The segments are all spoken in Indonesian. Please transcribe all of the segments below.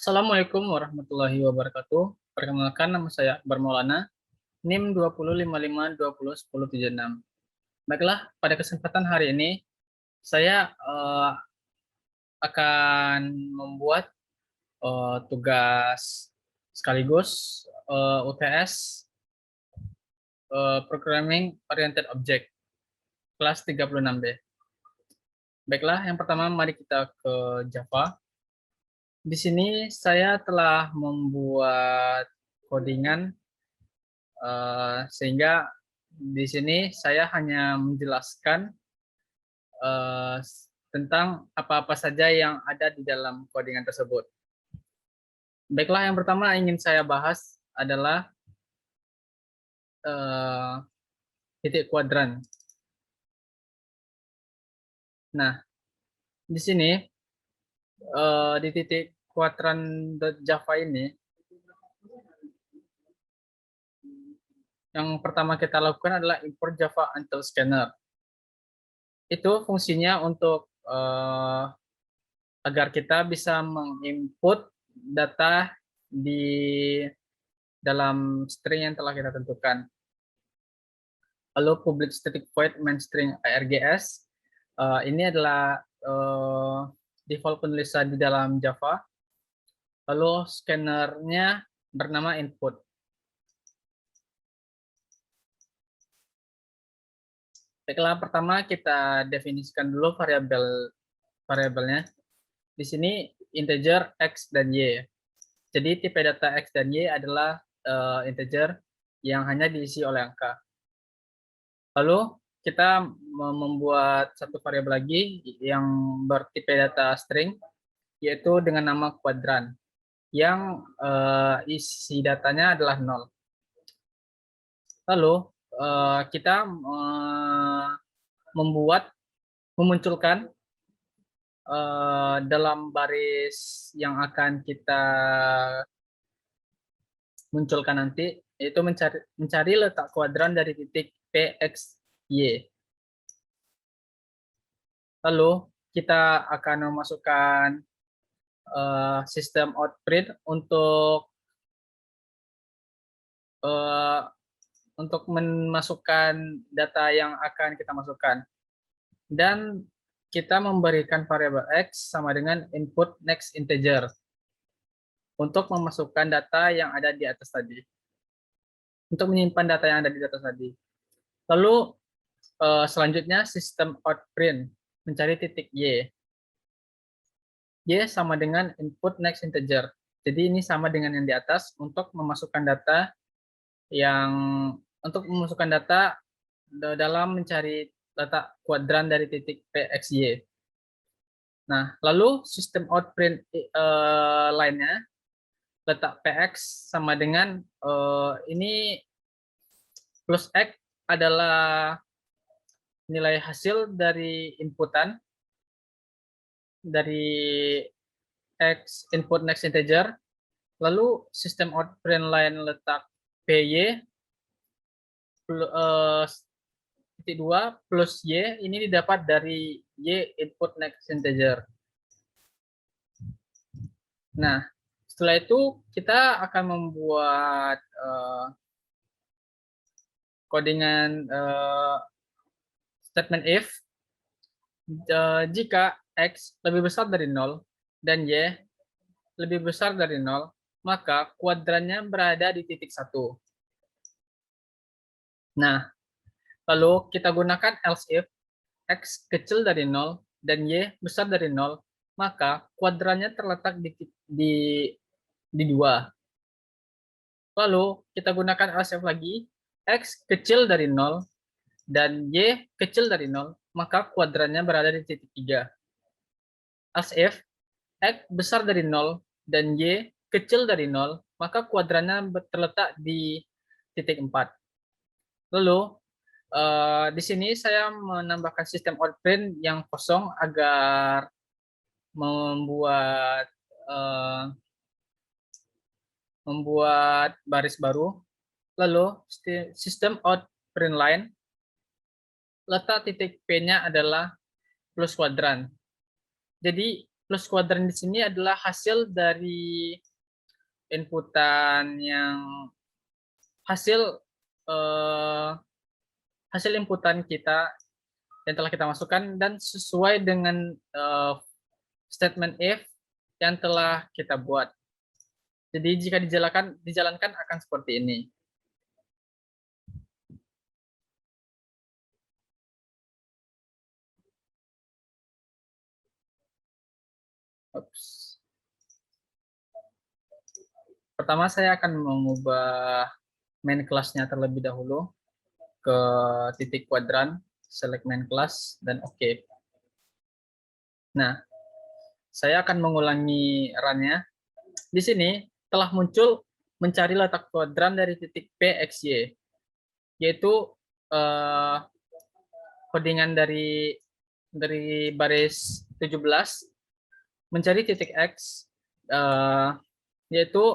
Assalamualaikum warahmatullahi wabarakatuh. Perkenalkan, nama saya Akbar Maulana, NIM 2055201076. Baiklah, pada kesempatan hari ini saya akan membuat tugas sekaligus UTS Programming Oriented Object kelas 36B. Baiklah, yang pertama mari kita ke Java. Di sini saya telah membuat codingan sehingga di sini saya hanya menjelaskan tentang apa-apa saja yang ada di dalam codingan tersebut. Baiklah, yang pertama ingin saya bahas adalah titik kuadran. Nah, di sini di titik kuadran Java ini, yang pertama kita lakukan adalah import Java Until Scanner. Itu fungsinya untuk agar kita bisa menginput data di dalam string yang telah kita tentukan. Lalu public static void main string args, ini adalah default penulisan di dalam Java. Lalu scannernya bernama input. Baiklah, pertama kita definisikan dulu variabelnya. Di sini integer x dan y. Jadi tipe data x dan y adalah integer yang hanya diisi oleh angka. Lalu kita membuat satu variabel lagi yang bertipe data string, yaitu dengan nama kuadran, yang isi datanya adalah 0. Lalu kita memunculkan dalam baris yang akan kita munculkan nanti, yaitu mencari letak kuadran dari titik P, X, Y. Lalu kita akan memasukkan sistem outprint untuk memasukkan data yang akan kita masukkan. Dan kita memberikan variabel X sama dengan input next integer untuk memasukkan data yang ada di atas tadi. Untuk menyimpan data yang ada di atas tadi. Lalu selanjutnya sistem outprint mencari titik Y. Y sama dengan input next integer. Jadi ini sama dengan yang di atas untuk memasukkan data dalam mencari letak kuadran dari titik P, X, Y. Nah, lalu sistem outprint lainnya, letak PX sama dengan ini plus X adalah nilai hasil dari inputan dari X input next integer, lalu sistem outprint lain letak PY titik 2 plus Y ini didapat dari Y input next integer. Nah, setelah itu kita akan membuat codingan statement if jika X lebih besar dari 0 dan Y lebih besar dari 0, maka kuadrannya berada di titik 1. Nah, lalu kita gunakan else if X kecil dari 0 dan Y besar dari 0, maka kuadrannya terletak di 2. Lalu kita gunakan else if lagi, X kecil dari 0 dan Y kecil dari 0, maka kuadrannya berada di titik 3. Else if X besar dari 0 dan Y kecil dari 0, maka kuadrannya terletak di titik 4. Lalu di sini saya menambahkan sistem outprint yang kosong agar membuat baris baru. Lalu sistem outprint line, letak titik P-nya adalah plus kuadran. Jadi plus kuadran di sini adalah hasil dari inputan yang hasil inputan kita yang telah kita masukkan dan sesuai dengan statement if yang telah kita buat. Jadi jika dijalankan akan seperti ini. Oops. Pertama saya akan mengubah main kelasnya terlebih dahulu ke titik kuadran, select main class, dan oke. Nah, saya akan mengulangi run-nya. Di sini telah muncul mencari letak kuadran dari titik P, X, Y, yaitu codingan dari baris 17 mencari titik X, yaitu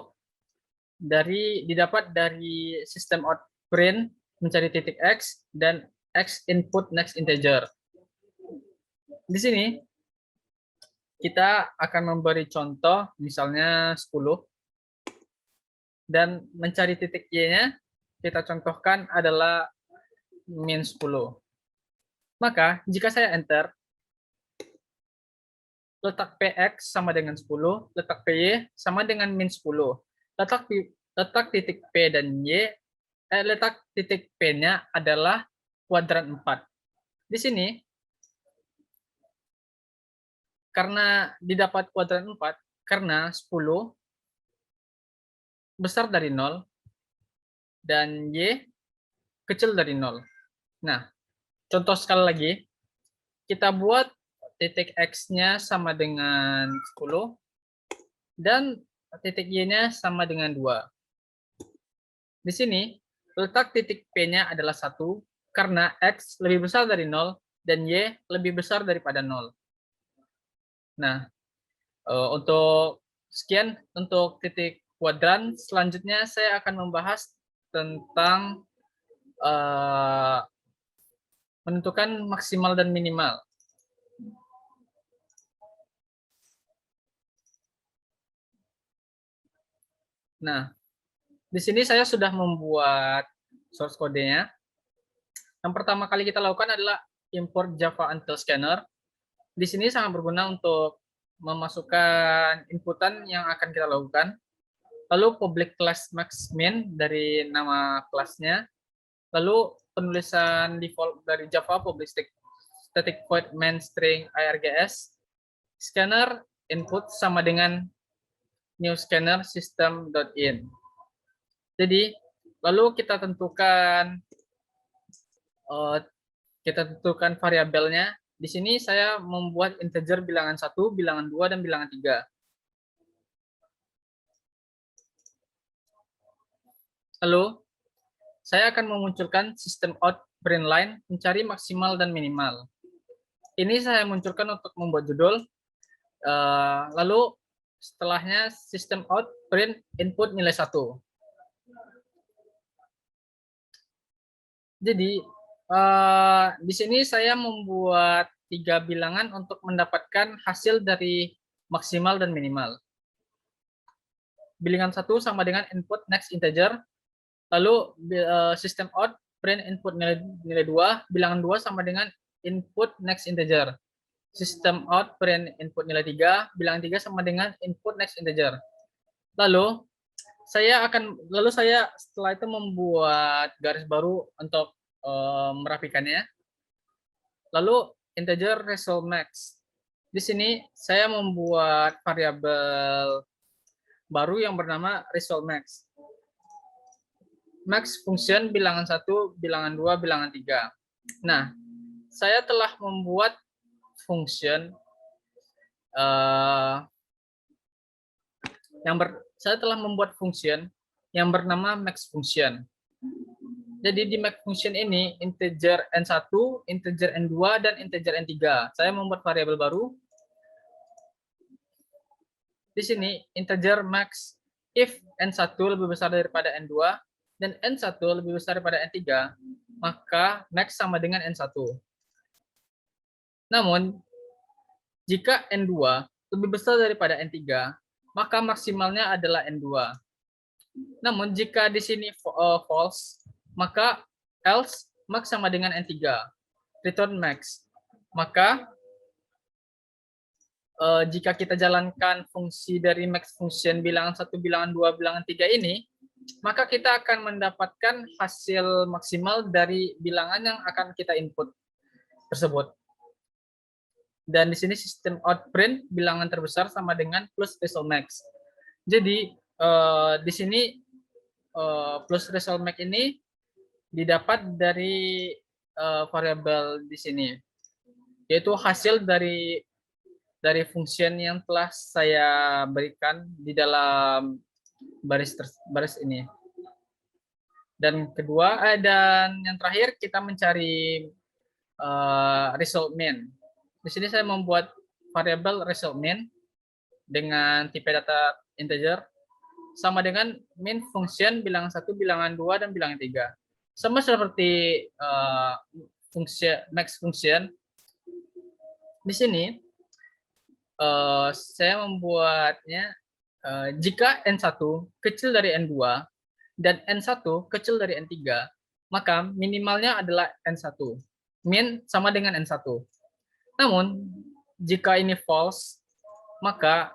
didapat dari sistem out print mencari titik X dan X input next integer. Di sini kita akan memberi contoh misalnya 10 dan mencari titik Y-nya kita contohkan adalah min 10. Maka jika saya enter, letak PX sama dengan 10, letak PY sama dengan min 10. Letak titik P dan Y, letak titik P-nya adalah kuadran 4. Di sini, karena didapat kuadran 4, karena 10 besar dari 0, dan Y kecil dari 0. Nah, contoh sekali lagi, kita buat titik X-nya sama dengan 10, dan titik Y-nya sama dengan 2. Di sini, letak titik P-nya adalah 1, karena X lebih besar dari 0, dan Y lebih besar daripada 0. Nah, untuk sekian untuk titik kuadran, selanjutnya saya akan membahas tentang menentukan maksimal dan minimal. Nah, di sini saya sudah membuat source code-nya. Yang pertama kali kita lakukan adalah import Java Until Scanner. Di sini sangat berguna untuk memasukkan inputan yang akan kita lakukan. Lalu public class max min dari nama kelasnya. Lalu penulisan default dari Java public static void main string args. Scanner input sama dengan new scanner system.in. Jadi lalu kita tentukan variabelnya. Di sini saya membuat integer bilangan 1, bilangan 2, dan bilangan 3. Lalu saya akan memunculkan sistem out print line mencari maksimal dan minimal. Ini saya munculkan untuk membuat judul. Lalu setelahnya sistem out print input nilai 1. Jadi di sini saya membuat 3 bilangan untuk mendapatkan hasil dari maksimal dan minimal. Bilangan 1 sama dengan input next integer. Lalu system out print input nilai 2, bilangan 2 sama dengan input next integer. System out print input nilai 3, bilangan 3 sama dengan input next integer. Lalu saya setelah itu membuat garis baru untuk merapikannya. Lalu integer result max. Di sini saya membuat variabel baru yang bernama result max. Max function bilangan 1, bilangan 2, bilangan 3. Nah, saya telah membuat function yang bernama max function. Jadi di max function ini integer n1, integer n2, dan integer n3. Saya membuat variabel baru. Di sini integer max if n1 lebih besar daripada n2 dan n1 lebih besar daripada n3, maka max sama dengan n1. Namun jika n2 lebih besar daripada N3, maka maksimalnya adalah N2. Namun jika di sini false, maka else max sama dengan N3, return max. Maka jika kita jalankan fungsi dari max function bilangan 1, bilangan 2, bilangan 3 ini, maka kita akan mendapatkan hasil maksimal dari bilangan yang akan kita input tersebut. Dan di sini sistem outprint bilangan terbesar sama dengan plus result max. Jadi di sini plus result max ini didapat dari variabel di sini, yaitu hasil dari function yang telah saya berikan di dalam baris ini. Dan kedua, dan yang terakhir kita mencari result min. Di sini saya membuat variabel result min dengan tipe data integer sama dengan min function bilangan 1, bilangan 2, dan bilangan 3. Sama seperti fungsi max function. Di sini saya membuatnya jika N1 kecil dari N2 dan N1 kecil dari N3, maka minimalnya adalah N1. Min sama dengan N1. Namun, jika ini false, maka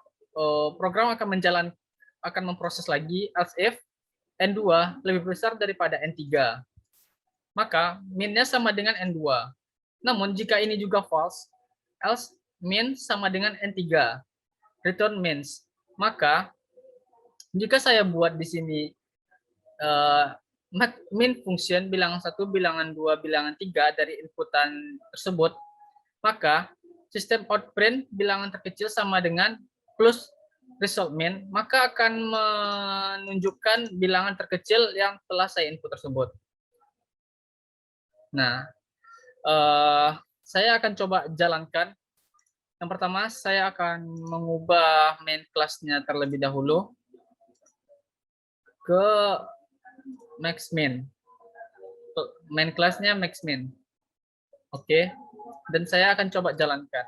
program akan memproses lagi else if N2 lebih besar daripada N3. Maka minnya sama dengan N2. Namun, jika ini juga false, else min sama dengan N3, return mins. Maka, jika saya buat di sini min function bilangan 1, bilangan 2, bilangan 3 dari inputan tersebut, maka sistem outprint bilangan terkecil sama dengan plus result min, maka akan menunjukkan bilangan terkecil yang telah saya input tersebut. Nah, saya akan coba jalankan. Yang pertama, saya akan mengubah main class-nya terlebih dahulu ke max min. Main class-nya max min. Oke. Dan saya akan coba jalankan.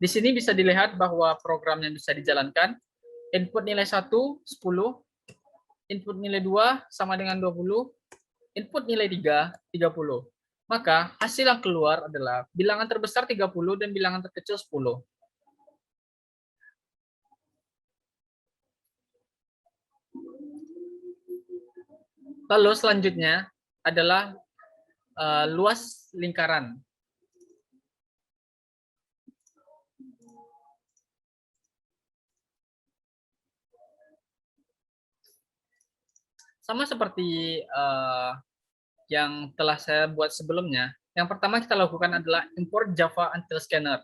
Di sini bisa dilihat bahwa programnya bisa dijalankan. Input nilai 1, 10. Input nilai 2 sama dengan 20. Input nilai 3, 30. Maka hasil yang keluar adalah bilangan terbesar 30 dan bilangan terkecil 10. Lalu selanjutnya adalah luas lingkaran. Sama seperti yang telah saya buat sebelumnya, yang pertama kita lakukan adalah import Java Until Scanner.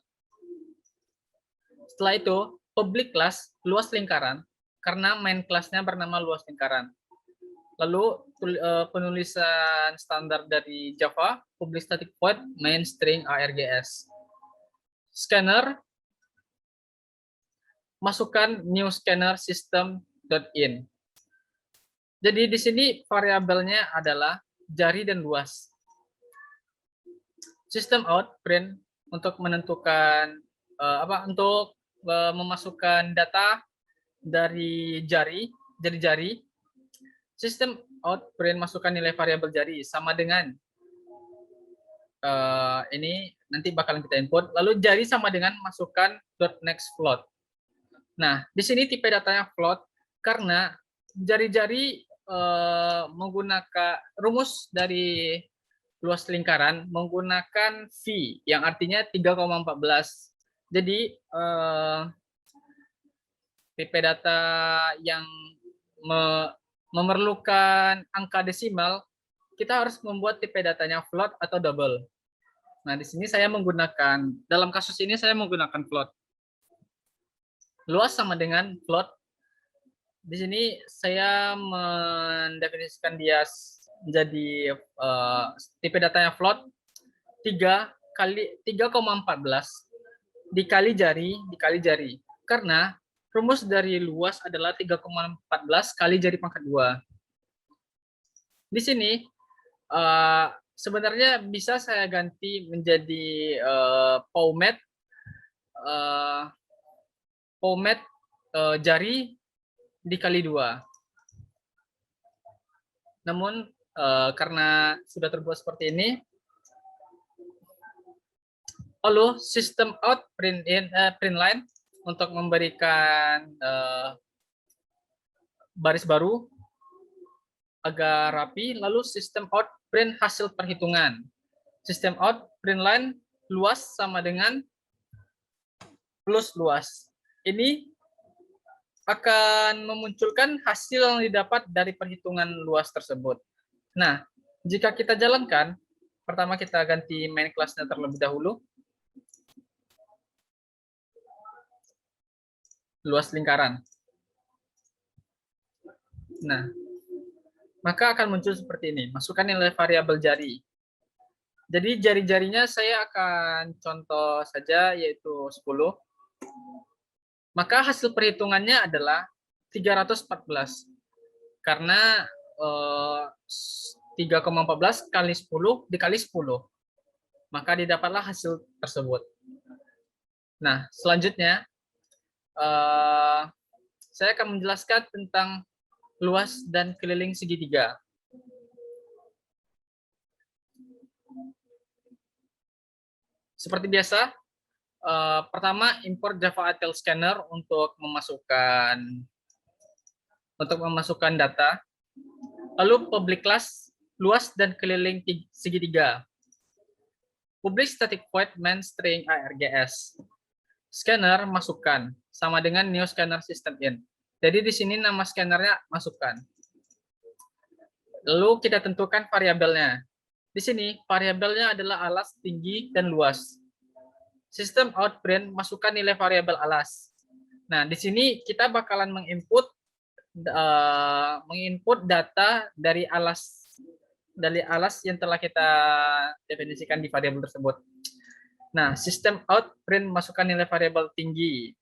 Setelah itu, public class luas lingkaran, karena main class-nya bernama luas lingkaran. Lalu penulisan standar dari Java, public static void main string args. Scanner, masukkan new scanner system.in. Jadi di sini variabelnya adalah jari dan luas. System out print untuk menentukan untuk memasukkan data dari jari. System out print masukkan nilai variabel jari sama dengan ini nanti bakalan kita input. Lalu jari sama dengan masukkan .next float. Nah, di sini tipe datanya float karena jari-jari menggunakan rumus dari luas lingkaran menggunakan V yang artinya 3,14. Jadi tipe data yang memerlukan angka desimal, kita harus membuat tipe datanya float atau double. Nah, di sini saya menggunakan, dalam kasus ini saya menggunakan float. Luas sama dengan float. Di sini saya mendefinisikan dia menjadi tipe datanya float 3,14 dikali jari karena rumus dari luas adalah 3,14 kali jari pangkat 2. Di sini sebenarnya bisa saya ganti menjadi format pomade jari dikali 2. Namun karena sudah terbuat seperti ini, lalu sistem out print line untuk memberikan baris baru agar rapi, lalu sistem out print hasil perhitungan. Sistem out print line luas sama dengan plus luas. Ini akan memunculkan hasil yang didapat dari perhitungan luas tersebut. Nah, jika kita jalankan, pertama kita ganti main class-nya terlebih dahulu. Luas lingkaran. Nah, maka akan muncul seperti ini. Masukkan nilai variabel jari. Jadi jari-jarinya saya akan contoh saja, yaitu 10. Maka hasil perhitungannya adalah 314. Karena 3,14 kali 10 dikali 10. Maka didapatlah hasil tersebut. Nah, selanjutnya saya akan menjelaskan tentang luas dan keliling segitiga. Seperti biasa, pertama import Java Util Scanner untuk memasukkan data. Lalu public class luas dan keliling segitiga. Public static void main string args. Scanner masukkan sama dengan new scanner system in. Jadi di sini nama scannernya masukkan. Lalu kita tentukan variabelnya. Di sini variabelnya adalah alas, tinggi, dan luas. Sistem out print masukkan nilai variabel alas. Nah, di sini kita bakalan menginput data dari alas yang telah kita definisikan di variabel tersebut. Nah, sistem out print masukkan nilai variabel tinggi.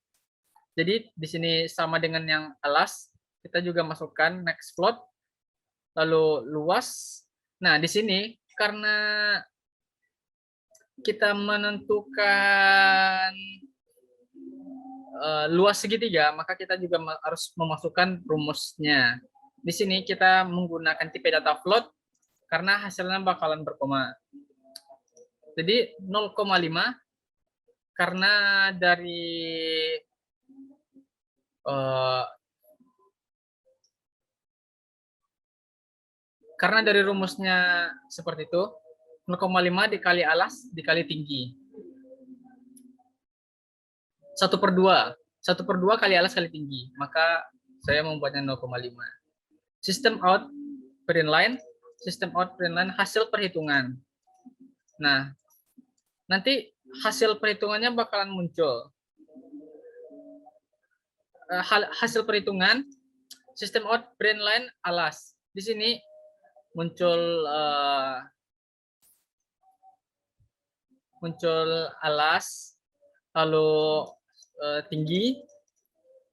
Jadi di sini sama dengan yang alas, kita juga masukkan next float, lalu luas. Nah, di sini karena kita menentukan luas segitiga, maka kita juga harus memasukkan rumusnya. Di sini kita menggunakan tipe data float karena hasilnya bakalan berkoma. Jadi 0,5 karena dari rumusnya seperti itu, 0,5 dikali alas dikali tinggi. 1/2. 1/2 kali alas kali tinggi. Maka saya membuatnya 0,5. Sistem out print line. Sistem out print line hasil perhitungan. Nah, nanti hasil perhitungannya bakalan muncul. Hasil perhitungan sistem out print line alas. Di sini muncul alas, lalu tinggi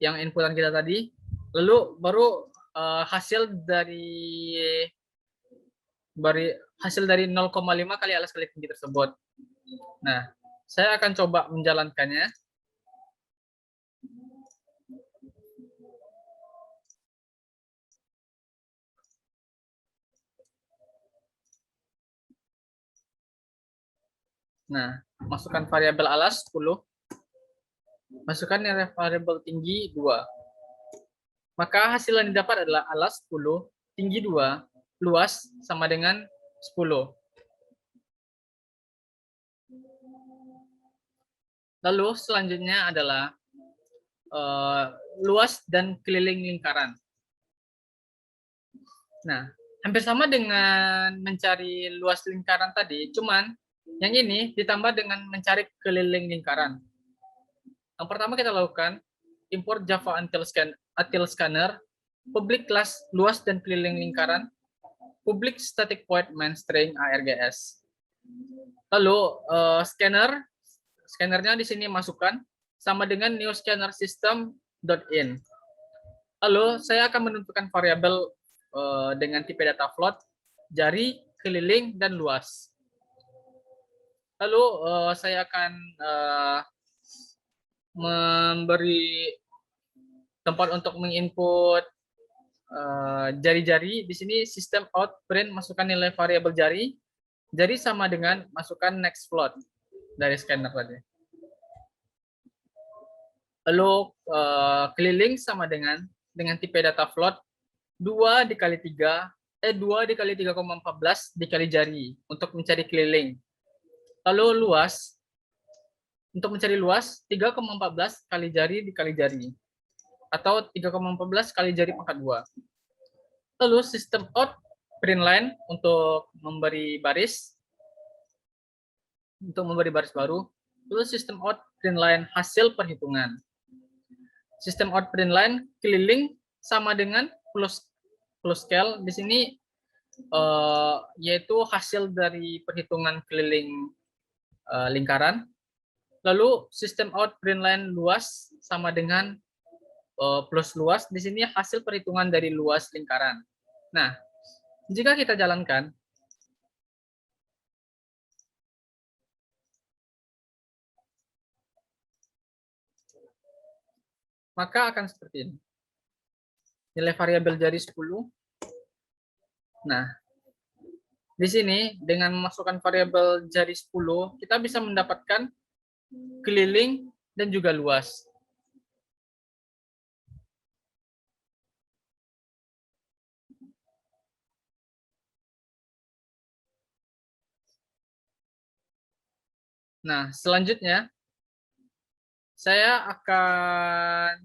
yang inputan kita tadi, lalu baru hasil dari 0,5 kali alas kali tinggi tersebut. Nah, saya akan coba menjalankannya. Nah, masukkan variabel alas 10. Masukkan nilai variabel tinggi 2. Maka hasil yang didapat adalah alas 10, tinggi 2, luas sama dengan 10. Lalu selanjutnya adalah luas dan keliling lingkaran. Nah, hampir sama dengan mencari luas lingkaran tadi, cuman yang ini ditambah dengan mencari keliling lingkaran. Yang pertama kita lakukan import Java Util Scanner, public class luas dan keliling lingkaran, public static void main string args. Lalu scannernya di sini masukkan sama dengan new scanner system.in. Lalu saya akan menentukan variabel dengan tipe data float, jari, keliling, dan luas. Lalu saya akan memberi tempat untuk menginput jari-jari. Di sini sistem out print masukkan nilai variabel jari. Jari sama dengan masukkan next float dari scanner tadi. Lalu keliling sama dengan tipe data float 2 dikali 3, 2 dikali 3,14 dikali jari untuk mencari keliling. Lalu luas, untuk mencari luas 3,14 kali jari dikali jari. Atau 3,14 kali jari pangkat 2. Lalu sistem out print line untuk memberi baris. Untuk memberi baris baru. Lalu sistem out print line hasil perhitungan. Sistem out print line keliling sama dengan plus scale. Di sini yaitu hasil dari perhitungan keliling lingkaran. Lalu sistem out print line luas sama dengan plus luas. Di sini hasil perhitungan dari luas lingkaran. Nah, jika kita jalankan, maka akan seperti ini. Nilai variabel jari 10. Nah, di sini dengan memasukkan variabel jari 10, kita bisa mendapatkan keliling dan juga luas. Nah, selanjutnya saya akan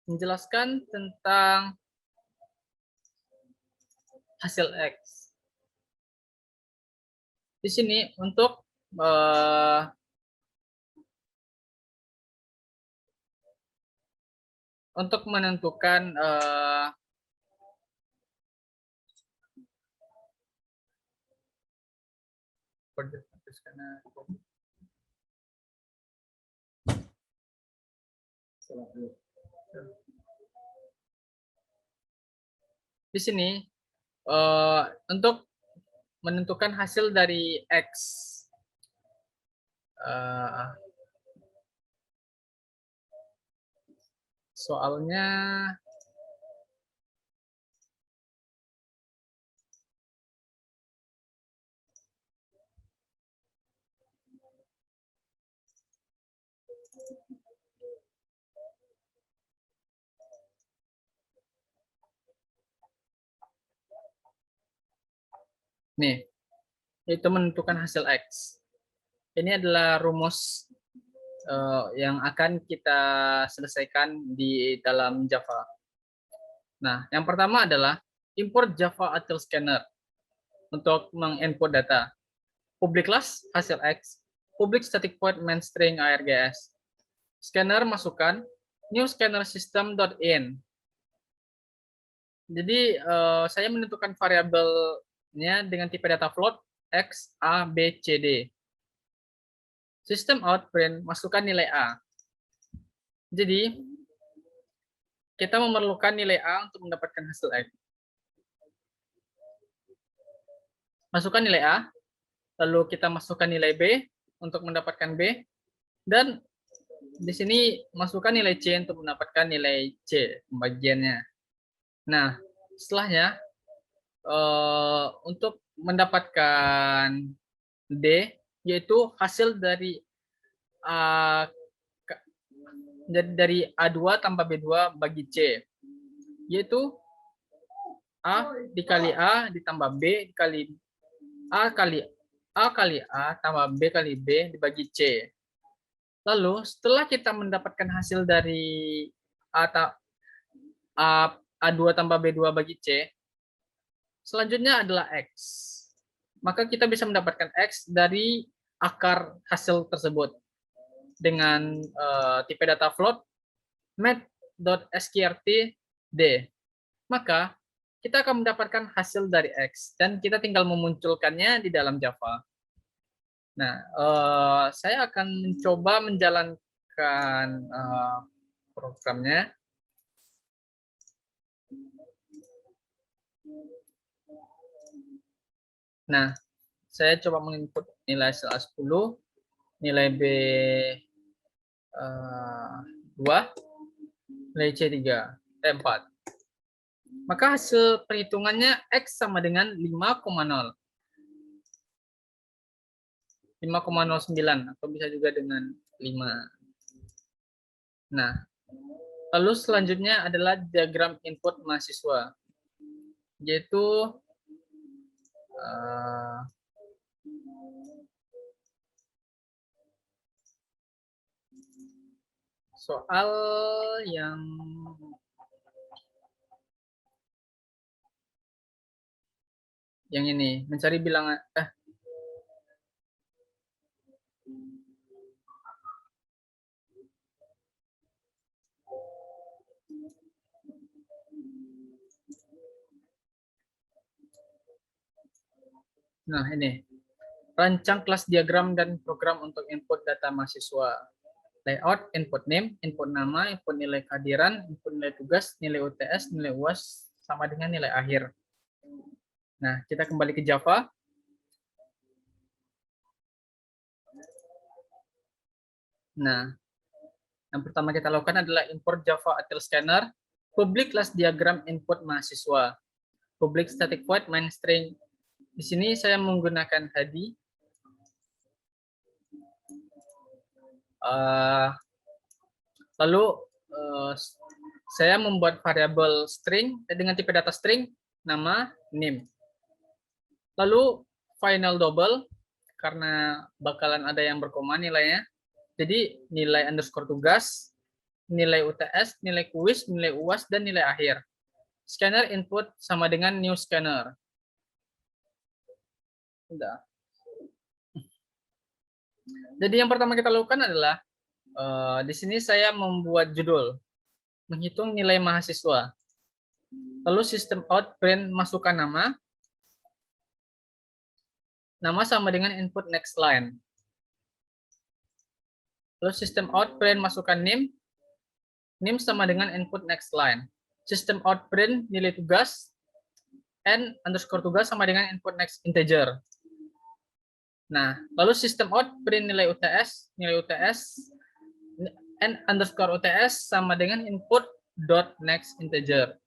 menjelaskan tentang hasil X. Di sini untuk menentukan di sini untuk menentukan hasil dari X. Soalnya nih, itu menentukan hasil X. Ini adalah rumus yang akan kita selesaikan di dalam Java. Nah, yang pertama adalah import Java Util Scanner untuk menginput data. Public class hasil X, public static void main string args. Scanner masukkan new scanner system.in. Jadi saya menentukan variabelnya dengan tipe data float X, A, B, C, D. System out print masukkan nilai A. Jadi kita memerlukan nilai A untuk mendapatkan hasil X. Masukkan nilai A, lalu kita masukkan nilai B untuk mendapatkan B, dan di sini masukkan nilai C untuk mendapatkan nilai C pembagiannya. Nah, setelahnya untuk mendapatkan D, yaitu hasil dari A2 tambah B2 bagi C, yaitu A dikali A ditambah B dikali A kali A tambah B kali B dibagi C. Lalu setelah kita mendapatkan hasil dari A2 tambah B2 bagi C, selanjutnya adalah X. Maka kita bisa mendapatkan X dari akar hasil tersebut dengan tipe data float math.sqrt_d. Maka kita akan mendapatkan hasil dari X dan kita tinggal memunculkannya di dalam Java. Nah, saya akan mencoba menjalankan programnya. Nah, saya coba menginput nilai hasil A10, nilai B 2, nilai C3, 4. Maka hasil perhitungannya X sama dengan 5,0. 5,09 atau bisa juga dengan 5. Nah, lalu selanjutnya adalah diagram input mahasiswa, yaitu soal yang ini, mencari bilangan Nah, ini. Rancang kelas diagram dan program untuk input data mahasiswa. Layout, input name, input nama, input nilai kehadiran, input nilai tugas, nilai UTS, nilai UAS, sama dengan nilai akhir. Nah, kita kembali ke Java. Nah, yang pertama kita lakukan adalah import Java Util Scanner, public class diagram input mahasiswa, public static void main string. Di sini saya menggunakan Hadi. Lalu saya membuat variabel string dengan tipe data string, nama, name. Lalu final double, karena bakalan ada yang berkoma nilainya. Jadi nilai underscore tugas, nilai UTS, nilai kuis, nilai UAS, dan nilai akhir. Scanner input sama dengan new scanner. Udah. Jadi yang pertama kita lakukan adalah di sini saya membuat judul, menghitung nilai mahasiswa. Lalu sistem out print masukkan nama. Nama sama dengan input next line. Lalu sistem out print masukkan name. Name sama dengan input next line. Sistem out print nilai tugas. N underscore tugas sama dengan input next integer. Nah, lalu sistem out print nilai UTS, N underscore UTS sama dengan input dot next integer.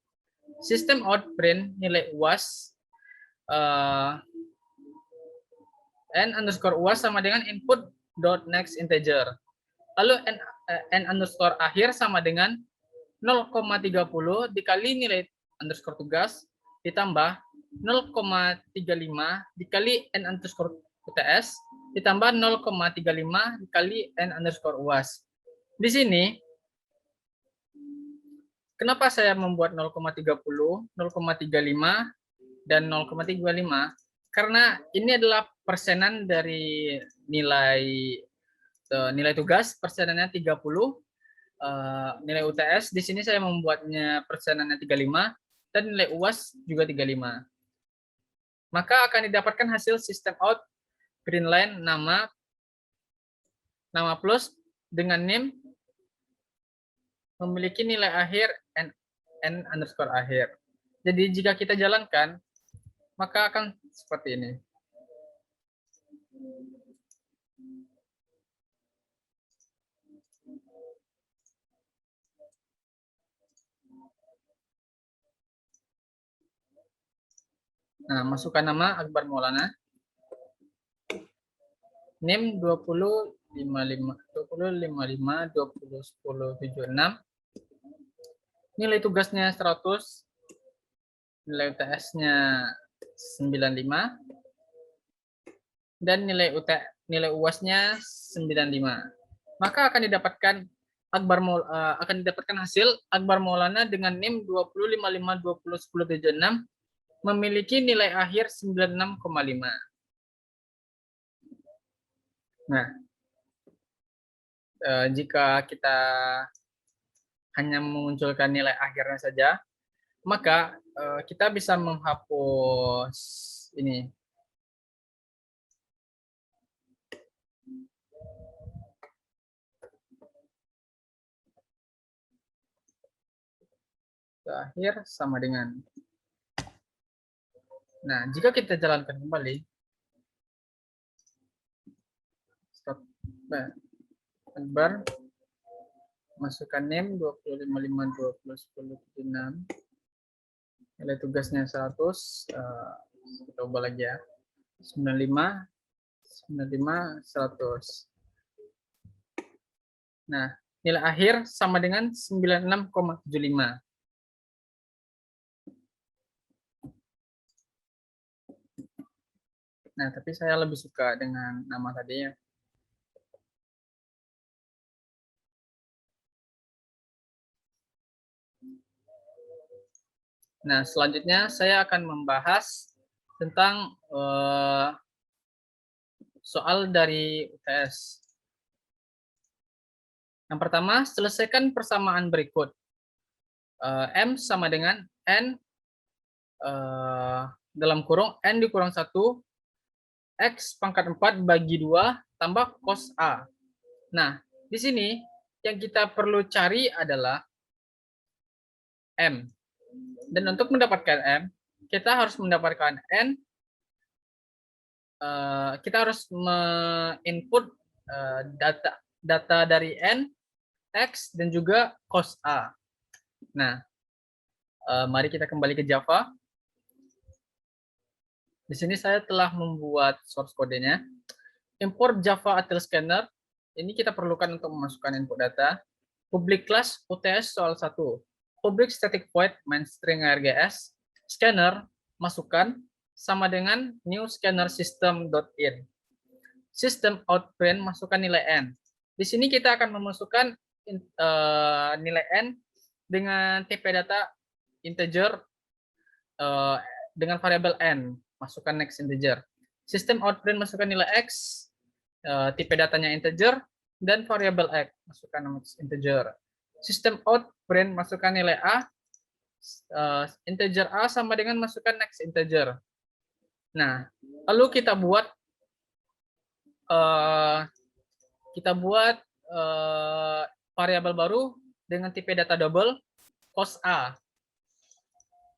Sistem out print nilai UAS, N underscore UAS sama dengan input dot next integer. Lalu N underscore akhir sama dengan 0,30 dikali nilai underscore tugas ditambah 0,35 dikali N underscore UTS ditambah 0,35 dikali N underscore UAS. Di sini, kenapa saya membuat 0,30, 0,35, dan 0,35? Karena ini adalah persenan dari nilai tugas, persenannya 30, nilai UTS, di sini saya membuatnya persenannya 35, dan nilai UAS juga 35. Maka akan didapatkan hasil system out print line nama plus dengan name memiliki nilai akhir n underscore akhir. Jadi jika kita jalankan, maka akan seperti ini. Nah, masukkan nama Akbar Maulana. Name 20 55 20 55 20 10 76. Nilai tugasnya 100. Nilai UTS-nya 95. Dan nilai UAS-nya 95. Maka akan didapatkan hasil Akbar Maulana dengan NIM 20 55 20 10 76 memiliki nilai akhir 96,5. Nah, jika kita hanya memunculkan nilai akhirnya saja, maka kita bisa menghapus ini. Akhir sama dengan. Nah, jika kita jalankan kembali, stop. Akbar Masukkan name 25.5.20.10.76. Nilai tugasnya 100. Kita ubah lagi ya. 95, 100. Nah, nilai akhir sama dengan 96,75. Nah, tapi saya lebih suka dengan nama tadi ya. Nah, selanjutnya saya akan membahas tentang soal dari UTS. Yang pertama, selesaikan persamaan berikut. M sama dengan N dalam kurung N dikurang 1, X pangkat 4 bagi 2 tambah cos A. Nah, di sini yang kita perlu cari adalah M. Dan untuk mendapatkan M, kita harus mendapatkan N. Kita harus menginput data dari N, X, dan juga cos A. Nah, mari kita kembali ke Java. Di sini saya telah membuat source code-nya. Import Java Util Scanner. Ini kita perlukan untuk memasukkan input data. Public class UTS soal 1. Public static void main string RGS. Scanner masukkan sama dengan new scanner system.in. System out print masukkan nilai N. Di sini kita akan memasukkan nilai N dengan TP data integer dengan variabel N. Masukkan next integer. System out print masukkan nilai X. Tipe datanya integer. Dan variabel X. Masukkan next integer. System out print masukkan nilai A. Integer A sama dengan masukkan next integer. Nah, lalu kita buat variabel baru dengan tipe data double cos A.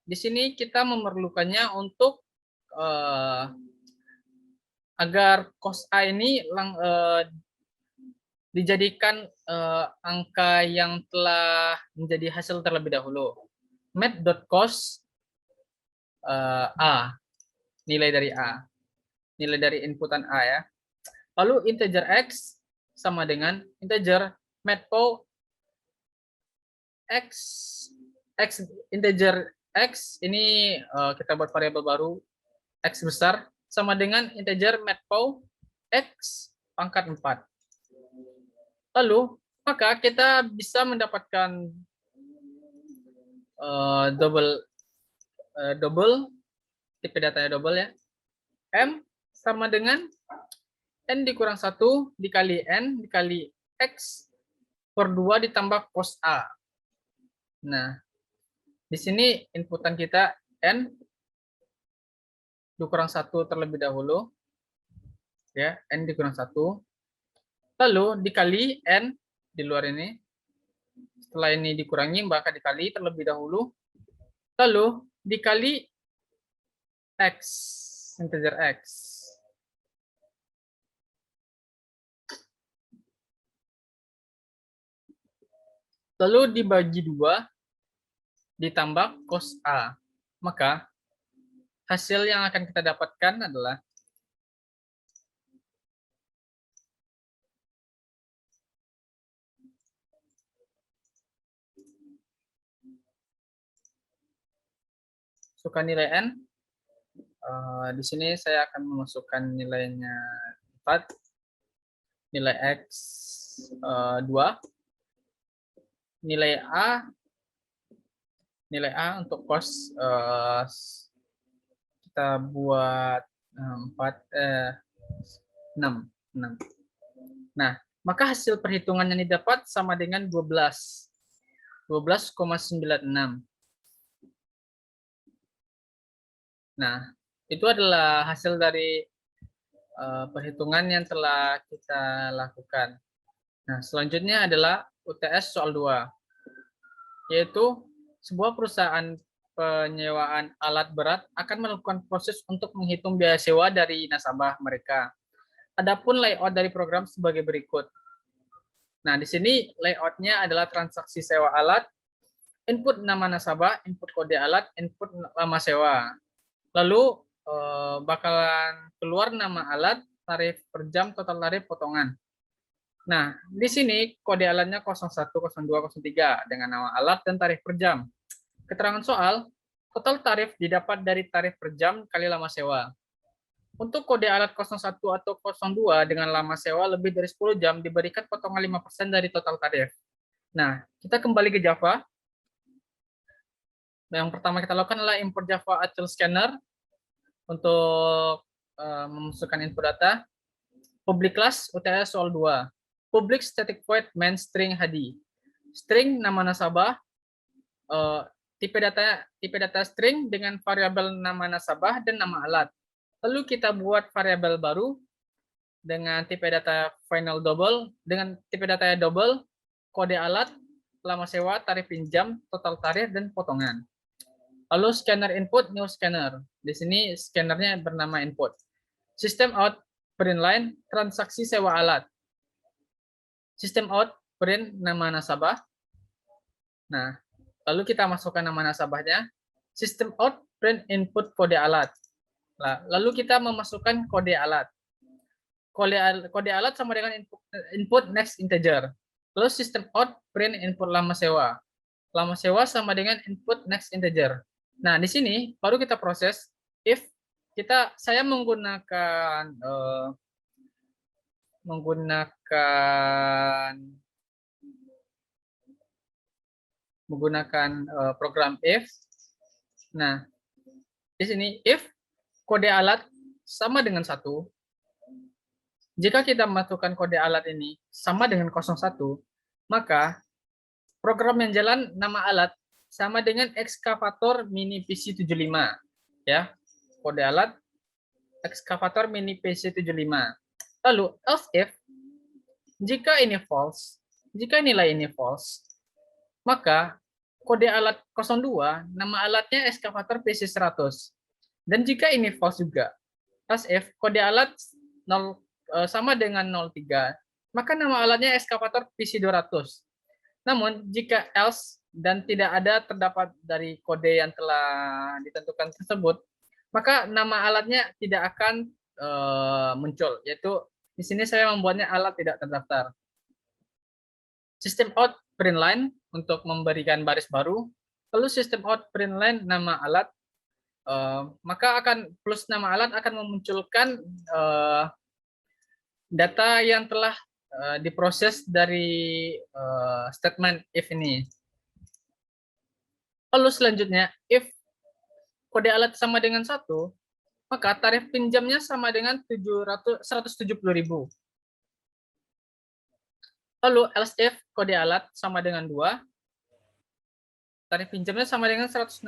Di sini kita memerlukannya untuk agar cos A ini dijadikan angka yang telah menjadi hasil terlebih dahulu. Math.cos A, nilai dari A, nilai dari inputan A ya. Lalu integer X sama dengan integer matpo X integer X ini kita buat variabel baru X besar sama dengan integer matpo X pangkat 4. Lalu maka kita bisa mendapatkan double tipe datanya double ya. M sama dengan N dikurang 1 dikali N dikali X per 2 ditambah cos A. Nah, di sini inputan kita N dikurang 1 terlebih dahulu. Ya, N dikurang 1. Lalu dikali N di luar ini. Setelah ini dikurangi, maka dikali terlebih dahulu. Lalu dikali X, integer X. Lalu dibagi 2 ditambah cos A. Maka hasil yang akan kita dapatkan adalah masukkan nilai N. Di sini saya akan memasukkan nilainya 4. Nilai X 2. Nilai A untuk cos kita buat 6. Nah, maka hasil perhitungan yang didapat sama dengan 12,96. Nah, itu adalah hasil dari perhitungan yang telah kita lakukan. Nah, selanjutnya adalah UTS soal 2, yaitu sebuah perusahaan penyewaan alat berat akan melakukan proses untuk menghitung biaya sewa dari nasabah mereka. Adapun layout dari program sebagai berikut. Nah, di sini layoutnya adalah transaksi sewa alat, input nama nasabah, input kode alat, input lama sewa. Lalu bakalan keluar nama alat, tarif per jam, total tarif, potongan. Nah, di sini kode alatnya 01, 02, 03 dengan nama alat dan tarif per jam. Keterangan soal, total tarif didapat dari tarif per jam kali lama sewa. Untuk kode alat 01 atau 02 dengan lama sewa lebih dari 10 jam diberikan potongan 5% dari total tarif. Nah, kita kembali ke Java. Yang pertama kita lakukan adalah import Java Actual Scanner untuk memasukkan input data. Public class UTS soal 2. Public static void main string HD. String nama nasabah, tipe data string dengan variabel nama nasabah dan nama alat. Lalu kita buat variabel baru dengan tipe data final double, dengan tipe data double, kode alat, lama sewa, tarif pinjam, total tarif, dan potongan. Lalu scanner input, new scanner. Di sini scannernya bernama input. System out, print line, transaksi sewa alat. System out, print nama nasabah. Nah, lalu kita masukkan nama nasabahnya. System out, print input kode alat. Nah, lalu kita memasukkan kode alat. Kode alat sama dengan input next integer. Lalu system out, print input lama sewa. Lama sewa sama dengan input next integer. Nah, di sini baru kita proses if saya menggunakan program if. Nah, di sini if kode alat sama dengan 1. Jika kita masukkan kode alat ini sama dengan 01, maka program yang jalan nama alat sama dengan ekskavator mini PC75. Ya, kode alat ekskavator mini PC75. Lalu else if jika ini false, jika nilai ini false, maka kode alat 02 nama alatnya ekskavator PC100. Dan jika ini false juga, else if kode alat 0 sama dengan 03, maka nama alatnya ekskavator PC200. Namun jika else dan tidak ada terdapat dari kode yang telah ditentukan tersebut, maka nama alatnya tidak akan muncul, yaitu di sini saya membuatnya alat tidak terdaftar. System out print line untuk memberikan baris baru, lalu system out print line nama alat, maka akan plus nama alat akan memunculkan data yang telah diproses dari statement if ini. Lalu selanjutnya, if kode alat sama dengan 1, maka tarif pinjamnya sama dengan 170.000. Lalu else if kode alat sama dengan 2, tarif pinjamnya sama dengan 165.000.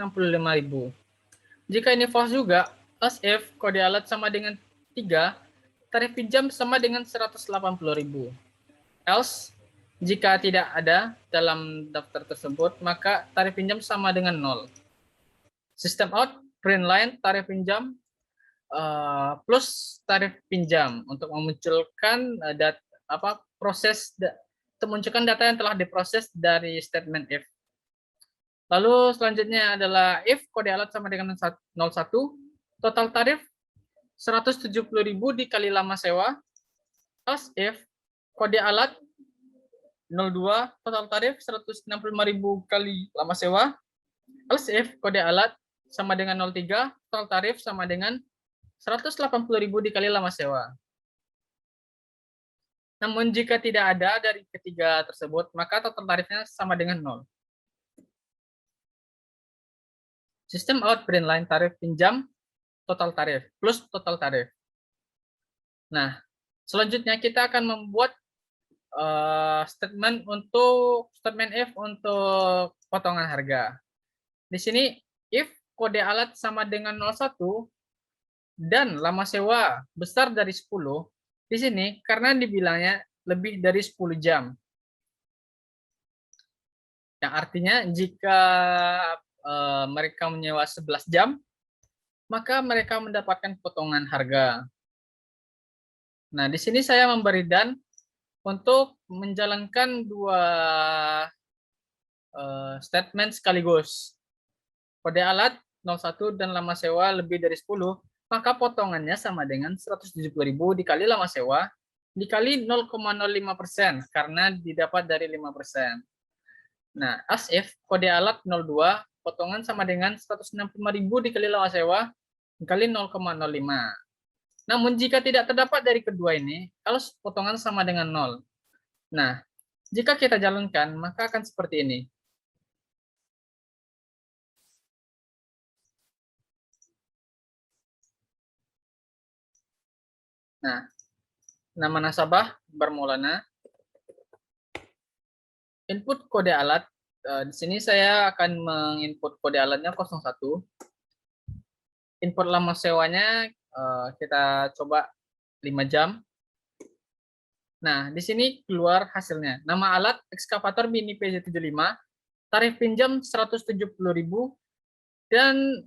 Jika ini false juga, else if kode alat sama dengan 3, tarif pinjam sama dengan 180.000. Else, jika tidak ada dalam daftar tersebut, maka tarif pinjam sama dengan 0. System out, print line, tarif pinjam, plus tarif pinjam untuk memunculkan memunculkan data yang telah diproses dari statement if. Lalu selanjutnya adalah if kode alat sama dengan 01, total tarif 170.000 dikali lama sewa, else if kode alat 02, total tarif 165.000 kali lama sewa, else if kode alat sama dengan 03, total tarif sama dengan 180.000 dikali lama sewa. Namun jika tidak ada dari ketiga tersebut, maka total tarifnya sama dengan 0. System out print line tarif pinjam, total tarif, plus total tarif. Nah, selanjutnya kita akan membuat statement if untuk potongan harga. Di sini if kode alat sama dengan 01 dan lama sewa besar dari 10, di sini karena dibilangnya lebih dari 10 jam. Yang artinya jika mereka menyewa 11 jam, maka mereka mendapatkan potongan harga. Nah, di sini saya memberi dan untuk menjalankan dua statement sekaligus. Kode alat 01 dan lama sewa lebih dari 10, maka potongannya sama dengan 170.000 dikali lama sewa dikali 0,05% karena didapat dari 5%. Nah, as if kode alat 02 potongan sama dengan 165.000 dikali lama sewa dikali 0,05. Namun jika tidak terdapat dari kedua ini, kalau potongan sama dengan 0. Nah, jika kita jalankan, maka akan seperti ini. Nah, nama nasabah Barmaulana. Input kode alat, di sini saya akan menginput kode alatnya 01. Input lama sewanya kita coba 5 jam. Nah, di sini keluar hasilnya. Nama alat ekskavator Mini PJ75, tarif pinjam 170.000 dan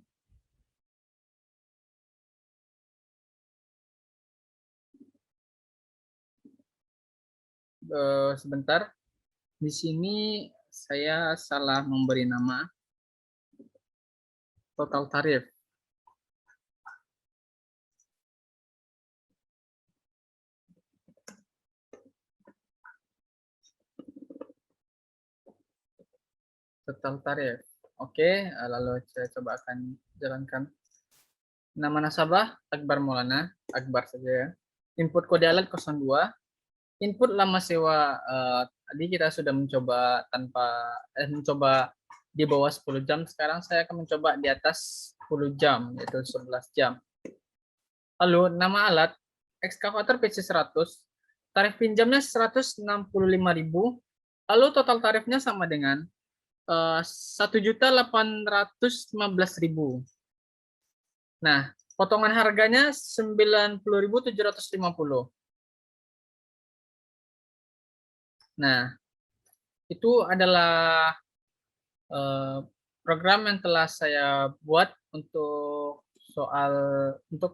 sebentar. Di sini saya salah memberi nama. Total tarif. Total tarif. Oke, lalu saya coba akan jalankan. Nama nasabah Akbar Maulana, Akbar saja ya. Input kode alat 02. Input lama sewa tadi kita sudah mencoba mencoba di bawah 10 jam. Sekarang saya akan mencoba di atas 10 jam, yaitu 11 jam. Lalu nama alat ekskavator PC100, tarif pinjamnya 165.000, lalu total tarifnya sama dengan 1.815.000. Nah, potongan harganya 90.750. Nah, itu adalah program yang telah saya buat untuk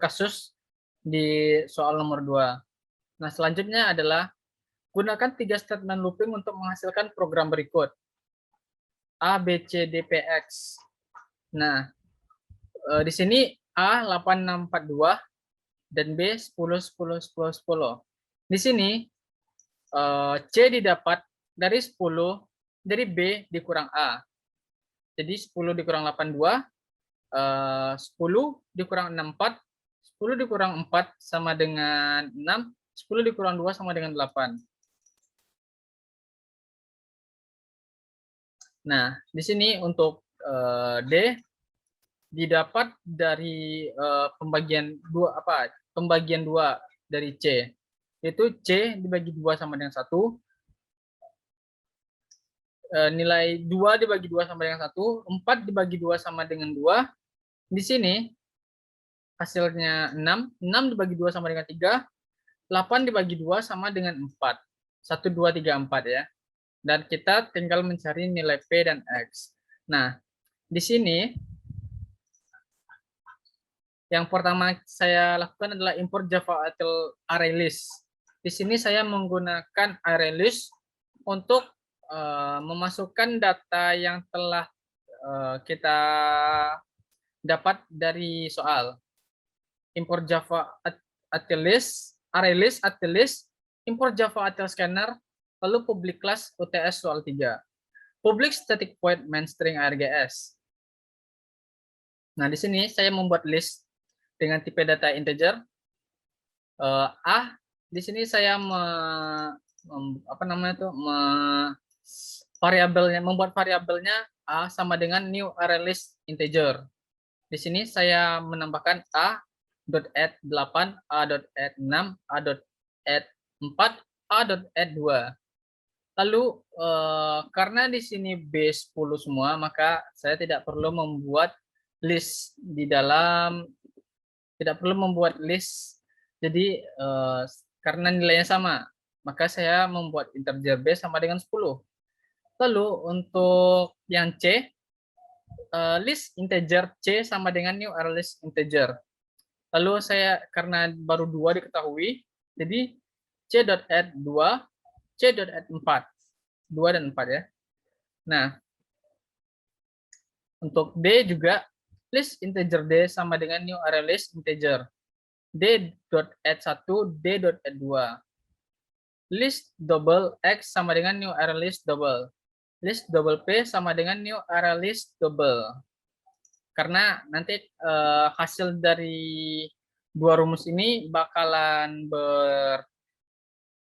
kasus di soal nomor 2. Nah, selanjutnya adalah gunakan 3 statement looping untuk menghasilkan program berikut. A, B, C, D, P, X. Nah, di sini A 8642 dan B 10, 10, 10, 10. Di sini C didapat dari 10 dari B dikurang A. Jadi 10 dikurang 82, 10 dikurang 64, 10 dikurang 4 sama dengan 6, 10 dikurang 2 sama dengan 8. Nah, di sini untuk D didapat dari pembagian 2 dari C. Yaitu C dibagi 2 sama dengan 1. Nilai 2 dibagi 2 sama dengan 1, 4 dibagi 2 sama dengan 2. Di sini hasilnya 6, 6 dibagi 2 sama dengan 3, 8 dibagi 2 sama dengan 4. 1, 2, 3, 4 ya. Dan kita tinggal mencari nilai P dan X. Nah, di sini yang pertama saya lakukan adalah import Java ArrayList. Di sini saya menggunakan ArrayList untuk memasukkan data yang telah kita dapat dari soal. Import Java ArrayList, import Java Scanner, lalu public class UTS soal 3. Public static void main string ARGS. Nah, di sini saya membuat list dengan tipe data integer. Di sini saya membuat variabelnya A sama dengan new ArrayList integer. Di sini saya menambahkan a.add 8, a.add 6, a.add 4, a.add 2. Lalu karena di sini B10 semua, maka saya tidak perlu membuat list jadi karena nilainya sama, maka saya membuat integer B sama dengan 10. Lalu untuk yang C, list integer C sama dengan new ArrayList integer. Lalu saya karena baru 2 diketahui, jadi C.add 2 C.add 4. 2 dan 4 ya. Nah, untuk D juga, list integer D sama dengan new array list integer. D.add 1, D.add 2. List double X sama dengan new array list double. List double P sama dengan new array list double. Karena nanti hasil dari dua rumus ini bakalan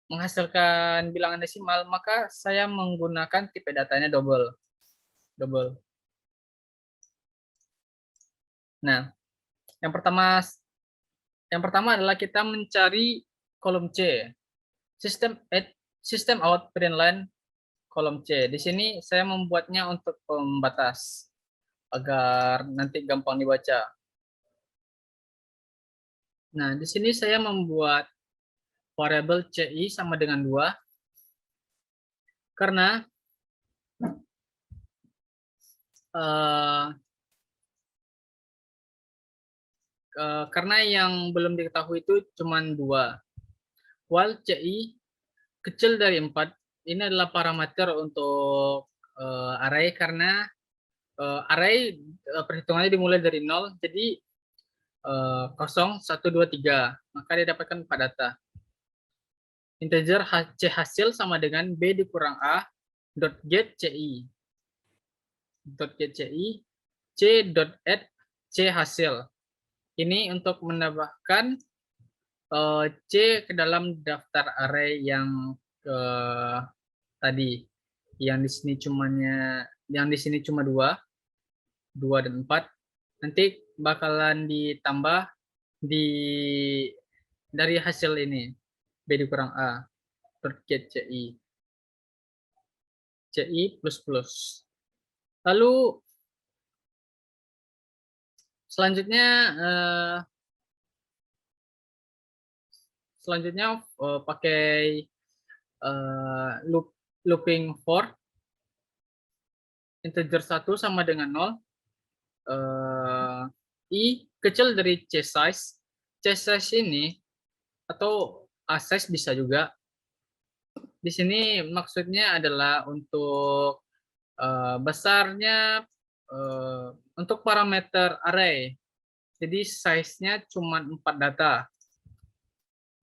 menghasilkan bilangan desimal, maka saya menggunakan tipe datanya double. Nah, yang pertama adalah kita mencari kolom C. System out println kolom C. Di sini saya membuatnya untuk pembatas agar nanti gampang dibaca. Nah, di sini saya membuat variabel CI sama dengan 2 karena yang belum diketahui itu cuma 2. While CI kecil dari 4, ini adalah parameter untuk array karena array perhitungannya dimulai dari 0, jadi 0, 1, 2, 3, maka didapatkan 4 data. Integer C hasil sama dengan B dikurang A dot get CI. C.add C hasil. Ini untuk menambahkan C ke dalam daftar array yang tadi. Yang di sini cuma 2 dan 4. Nanti bakalan ditambah dari hasil ini. B dikurang A dot get CI. CI plus. Lalu selanjutnya pakai looping for integer 1 sama dengan 0. I kecil dari C size. C size ini atau A size bisa juga. Di sini maksudnya adalah untuk besarnya untuk parameter array. Jadi size-nya cuma 4 data.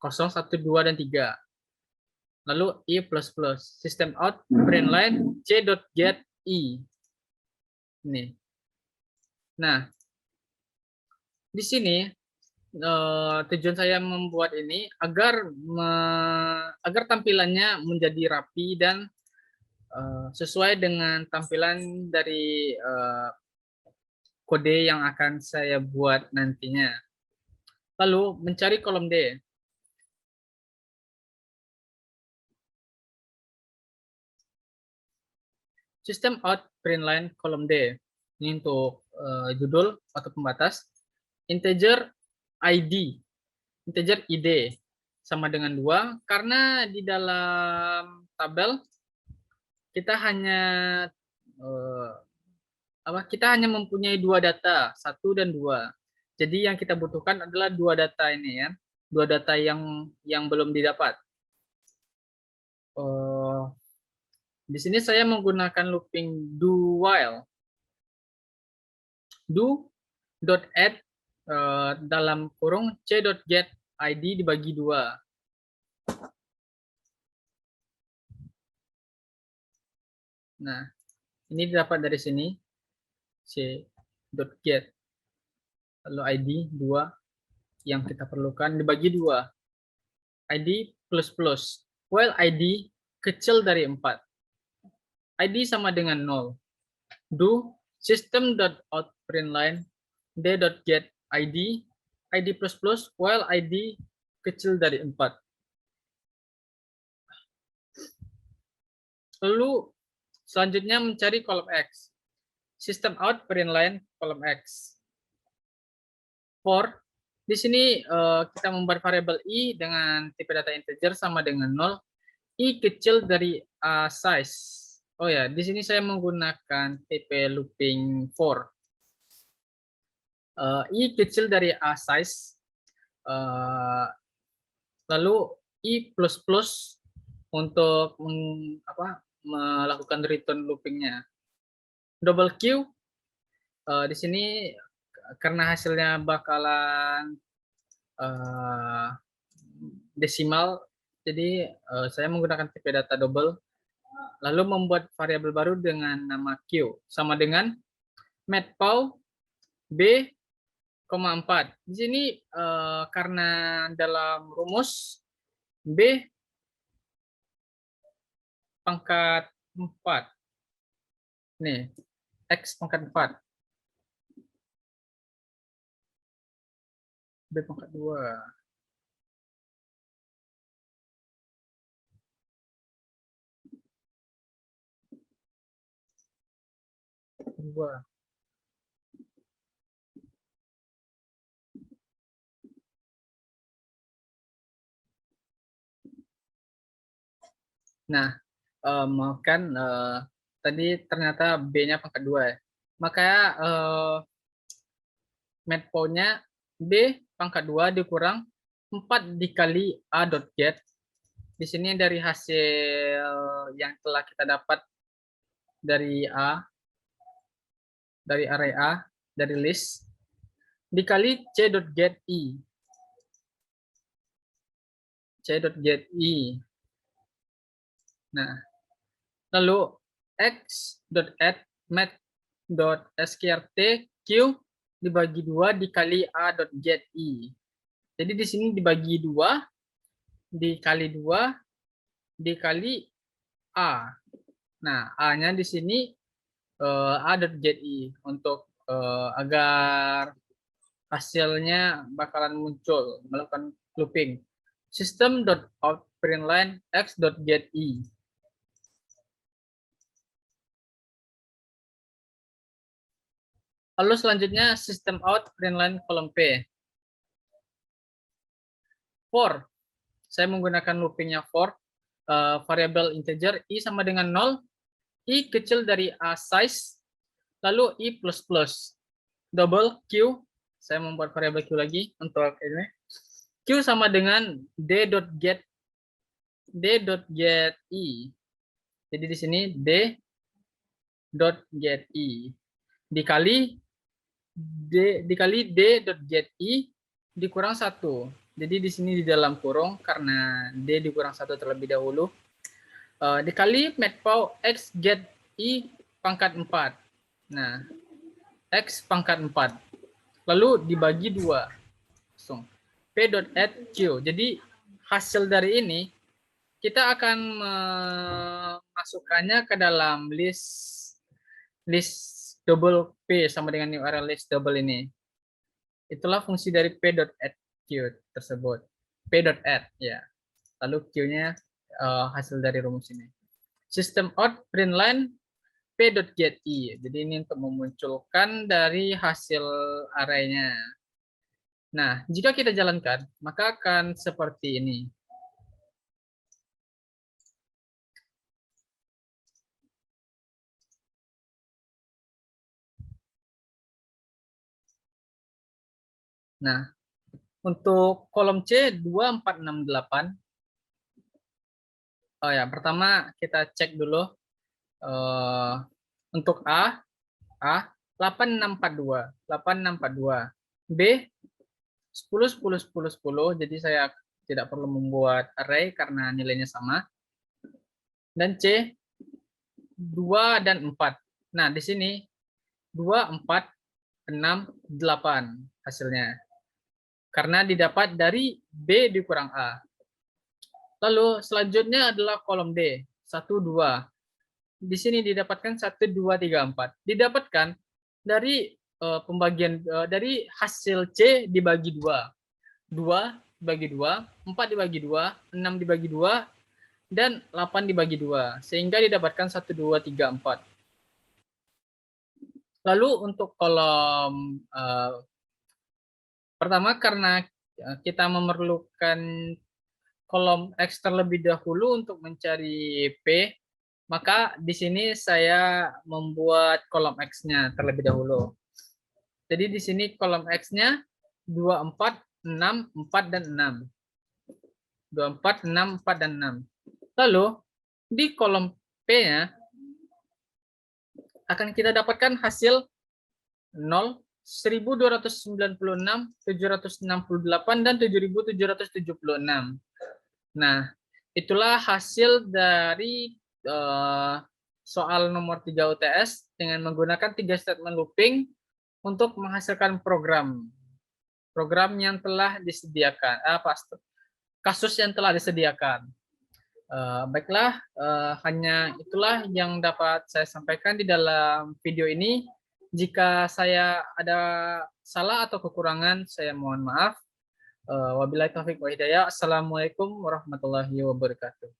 0, 1, 2, dan 3. Lalu I++. System out println C.get I. Ini. Nah, di sini tujuan saya membuat ini agar tampilannya menjadi rapi dan sesuai dengan tampilan dari kode yang akan saya buat nantinya. Lalu mencari kolom D. System out println kolom D. Ini untuk judul atau pembatas. Integer ID. Integer ID sama dengan 2 karena di dalam tabel kita hanya mempunyai 2 data, 1 dan 2. Jadi yang kita butuhkan adalah 2 data ini ya. 2 data yang belum didapat. Di sini saya menggunakan looping do while. Do.add dalam kurung C.get ID dibagi 2. Nah, ini didapat dari sini. C.get. Lalu ID 2 yang kita perlukan dibagi 2. ID plus. While ID kecil dari 4. ID sama dengan 0. Do system.out.println d.get ID plus while ID kecil dari 4. Lalu selanjutnya mencari kolom X. System out println kolom X. For di sini kita membuat variabel I dengan tipe data integer sama dengan 0. I kecil dari size. Oh ya, di sini saya menggunakan tipe looping for. I kecil dari A size. Lalu I plus untuk melakukan return loopingnya. Double Q di sini karena hasilnya bakalan desimal, jadi saya menggunakan tipe data double, lalu membuat variabel baru dengan nama Q, sama dengan matplow B, 4. Di sini karena dalam rumus B pangkat 4. Nih, X pangkat 4. B pangkat 2. Nah, kan tadi ternyata B-nya pangkat 2 ya. Maka matplow-nya B pangkat 2 dikurang 4 dikali A.get. Di sini dari hasil yang telah kita dapat dari dari array A, dari list, dikali c.getI. c.getI. Nah, lalu x.add math.sqrt q dibagi 2 dikali a.getI. Jadi di sini dibagi 2 dikali 2 dikali a. Nah, a-nya di sini a.getI untuk agar hasilnya bakalan muncul melakukan looping. System.out.println x.getI. Lalu selanjutnya system out println kolom P. For, saya menggunakan loopingnya for, variabel integer i sama dengan 0, i kecil dari a size, lalu i plus plus, double q, saya membuat variabel q lagi untuk ini, q sama dengan d.get i. Jadi di sini d.getI dikali d.getI dikurang 1. Jadi di sini di dalam kurung karena d dikurang 1 terlebih dahulu. Dikali matplow x get i pangkat 4. Nah, x pangkat 4. Lalu dibagi 2. Langsung p.add q. Jadi hasil dari ini kita akan memasukkannya ke dalam list double p sama dengan URL list double ini. Itulah fungsi dari p.add q tersebut. P.add ya. Lalu q-nya hasil dari rumus ini. System out println p.getI. Jadi ini untuk memunculkan dari hasil array-nya. Nah, jika kita jalankan, maka akan seperti ini. Nah, untuk kolom C 2468. Oh ya, pertama kita cek dulu untuk A 8642, 8642. B 10 10 10 10. Jadi saya tidak perlu membuat array karena nilainya sama. Dan C 2 dan 4. Nah, di sini 2 4 6 8 hasilnya. Karena didapat dari B dikurang A. Lalu selanjutnya adalah kolom D, 1 2. Di sini didapatkan 1 2 3 4. Didapatkan dari pembagian dari hasil C dibagi 2. 2 dibagi 2, 4 dibagi 2, 6 dibagi 2, dan 8 dibagi 2. Sehingga didapatkan 1 2 3 4. Lalu untuk kolom pertama karena kita memerlukan kolom X terlebih dahulu untuk mencari P, maka di sini saya membuat kolom X-nya terlebih dahulu. Jadi di sini kolom X-nya 2 4 6 4 dan 6. 2 4 6 4 dan 6. Lalu di kolom P-nya akan kita dapatkan hasil 0, 1296, 768, dan 7776. Nah, itulah hasil dari soal nomor 3 UTS dengan menggunakan 3 statement looping untuk menghasilkan program yang telah disediakan, kasus yang telah disediakan. Baiklah, hanya itulah yang dapat saya sampaikan di dalam video ini. Jika saya ada salah atau kekurangan, saya mohon maaf. Wabillahi taufiq wa hidayah. Assalamualaikum warahmatullahi wabarakatuh.